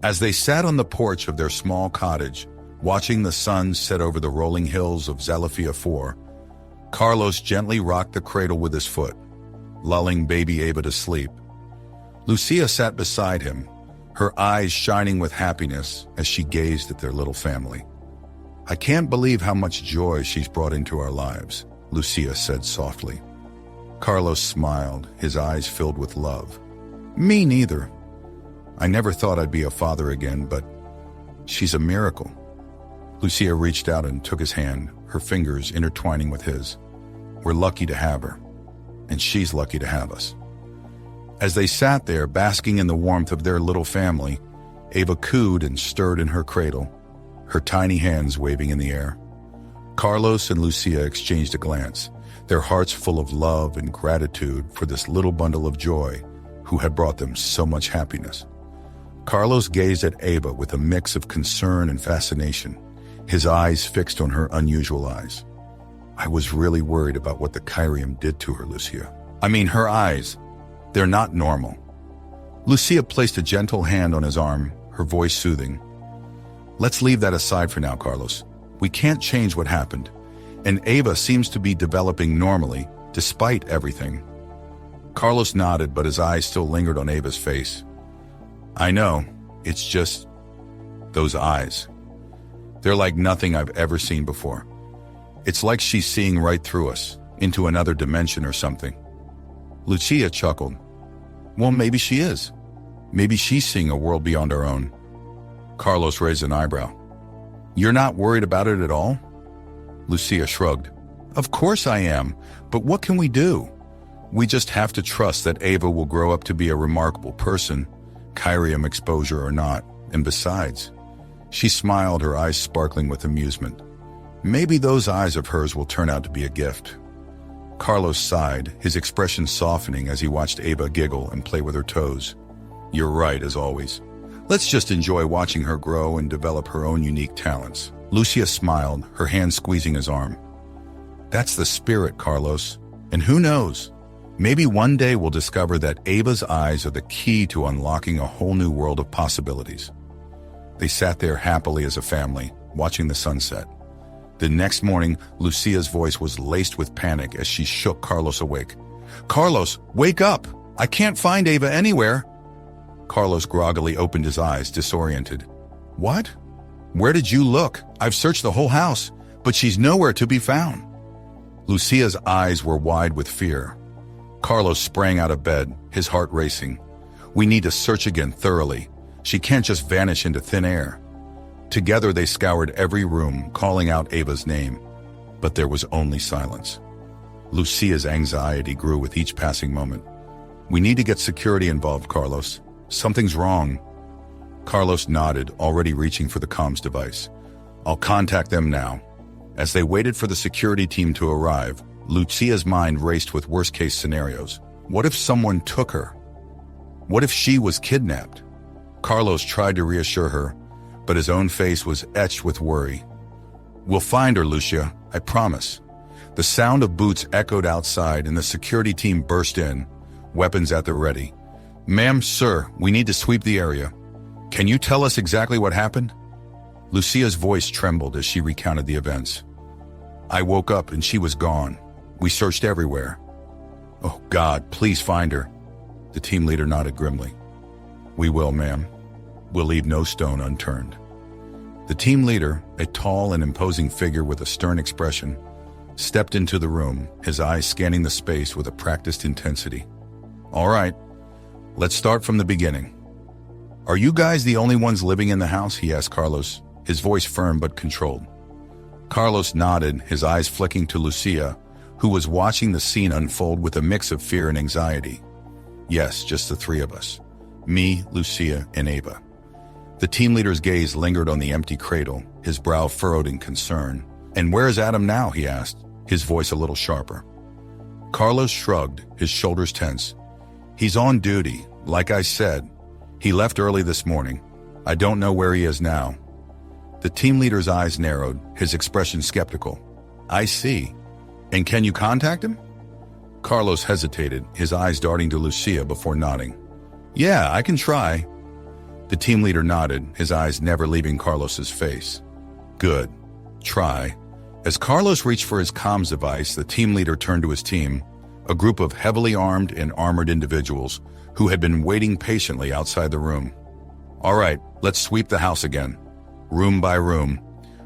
As they sat on the porch of their small cottage, watching the sun set over the rolling hills of Zalafia 4, Carlos gently rocked the cradle with his foot, lulling baby Ava to sleep. Lucia sat beside him, her eyes shining with happiness as she gazed at their little family. "I can't believe how much joy she's brought into our lives," Lucia said softly. Carlos smiled, his eyes filled with love. "Me neither. I never thought I'd be a father again, but she's a miracle." Lucia reached out and took his hand, her fingers intertwining with his. "We're lucky to have her, and she's lucky to have us." As they sat there, basking in the warmth of their little family, Ava cooed and stirred in her cradle, her tiny hands waving in the air. Carlos and Lucia exchanged a glance, their hearts full of love and gratitude for this little bundle of joy who had brought them so much happiness. Carlos gazed at Ava with a mix of concern and fascination, his eyes fixed on her unusual eyes. "I was really worried about what the Kyrium did to her, Lucia. I mean, her eyes, they're not normal." Lucia placed a gentle hand on his arm, her voice soothing. "Let's leave that aside for now, Carlos. We can't change what happened, and Ava seems to be developing normally, despite everything." Carlos nodded, but his eyes still lingered on Ava's face. "I know, it's just those eyes. They're like nothing I've ever seen before. It's like she's seeing right through us, into another dimension or something." Lucia chuckled. "Well, maybe she is. Maybe she's seeing a world beyond our own." Carlos raised an eyebrow. "You're not worried about it at all?" Lucia shrugged. "Of course I am, but what can we do? We just have to trust that Ava will grow up to be a remarkable person, Kyrium exposure or not, and besides," she smiled, her eyes sparkling with amusement, "maybe those eyes of hers will turn out to be a gift." Carlos sighed, his expression softening as he watched Ava giggle and play with her toes. "You're right, as always. Let's just enjoy watching her grow and develop her own unique talents." Lucia smiled, her hand squeezing his arm. "That's the spirit, Carlos. And who knows? Maybe one day we'll discover that Ava's eyes are the key to unlocking a whole new world of possibilities." They sat there happily as a family, watching the sunset. The next morning, Lucia's voice was laced with panic as she shook Carlos awake. "Carlos, wake up! I can't find Ava anywhere!" Carlos groggily opened his eyes, disoriented. "What? Where did you look? I've searched the whole house, but she's nowhere to be found." Lucia's eyes were wide with fear. Carlos sprang out of bed, his heart racing. "We need to search again thoroughly. She can't just vanish into thin air." Together they scoured every room, calling out Ava's name, but there was only silence. Lucia's anxiety grew with each passing moment. "We need to get security involved, Carlos. Something's wrong." Carlos nodded, already reaching for the comms device. "I'll contact them now." As they waited for the security team to arrive, Lucia's mind raced with worst-case scenarios. What if someone took her? What if she was kidnapped? Carlos tried to reassure her, but his own face was etched with worry. "We'll find her, Lucia, I promise." The sound of boots echoed outside and the security team burst in, weapons at the ready. "Ma'am, sir, we need to sweep the area. Can you tell us exactly what happened?" Lucia's voice trembled as she recounted the events. "I woke up and she was gone. We searched everywhere." "Oh God, please find her." The team leader nodded grimly. "We will, ma'am. We'll leave no stone unturned." The team leader, a tall and imposing figure with a stern expression, stepped into the room, his eyes scanning the space with a practiced intensity. "All right, let's start from the beginning. Are you guys the only ones living in the house?" he asked Carlos, his voice firm but controlled. Carlos nodded, his eyes flicking to Lucia, who was watching the scene unfold with a mix of fear and anxiety. "Yes, just the three of us. Me, Lucia, and Ava." The team leader's gaze lingered on the empty cradle, his brow furrowed in concern. "And where is Adam now?" he asked, his voice a little sharper. Carlos shrugged, his shoulders tense. "He's on duty, like I said. He left early this morning. I don't know where he is now." The team leader's eyes narrowed, his expression skeptical. "I see. And can you contact him?" Carlos hesitated, his eyes darting to Lucia before nodding. "Yeah, I can try." The team leader nodded, his eyes never leaving Carlos's face. Good. Try. As Carlos reached for his comms device, the team leader turned to his team, a group of heavily armed and armored individuals who had been waiting patiently outside the room. All right, let's sweep the house again. Room by room.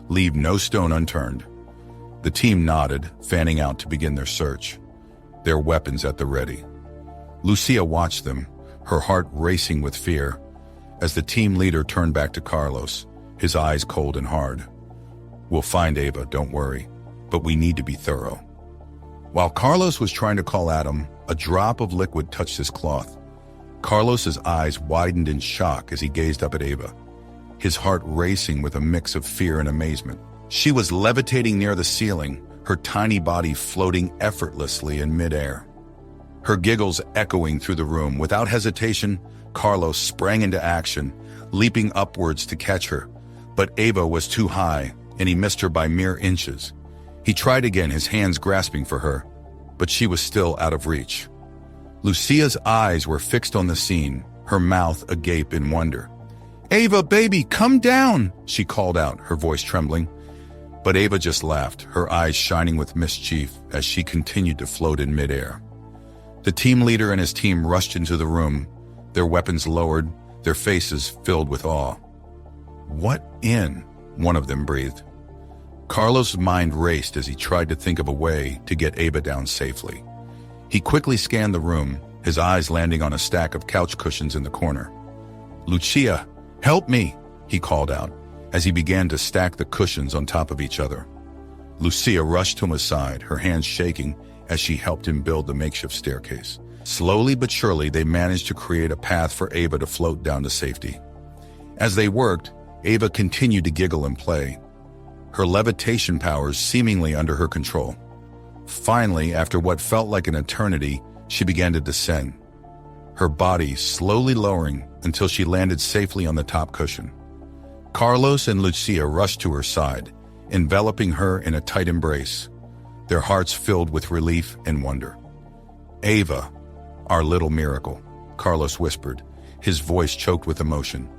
Leave no stone unturned. The team nodded, fanning out to begin their search, their weapons at the ready. Lucia watched them, her heart racing with fear, as the team leader turned back to Carlos, his eyes cold and hard. We'll find Ava, don't worry, but we need to be thorough. While Carlos was trying to call Adam, a drop of liquid touched his cloth. Carlos's eyes widened in shock as he gazed up at Ava, his heart racing with a mix of fear and amazement. She was levitating near the ceiling, her tiny body floating effortlessly in midair. Her giggles echoing through the room. Without hesitation, Carlos sprang into action, leaping upwards to catch her. But Ava was too high, and he missed her by mere inches. He tried again, his hands grasping for her, but she was still out of reach. Lucia's eyes were fixed on the scene, her mouth agape in wonder. "Ava, baby, come down!" she called out, her voice trembling. But Ava just laughed, her eyes shining with mischief as she continued to float in midair. The team leader and his team rushed into the room, their weapons lowered, their faces filled with awe. "What in?" one of them breathed. Carlos' mind raced as he tried to think of a way to get Ava down safely. He quickly scanned the room, his eyes landing on a stack of couch cushions in the corner. "Lucia, help me!" he called out, as he began to stack the cushions on top of each other. Lucia rushed to his side, her hands shaking as she helped him build the makeshift staircase. Slowly but surely, they managed to create a path for Ava to float down to safety. As they worked, Ava continued to giggle and play, her levitation powers seemingly under her control. Finally, after what felt like an eternity, she began to descend, her body slowly lowering until she landed safely on the top cushion. Carlos and Lucia rushed to her side, enveloping her in a tight embrace, their hearts filled with relief and wonder. "Ava, our little miracle," Carlos whispered, his voice choked with emotion.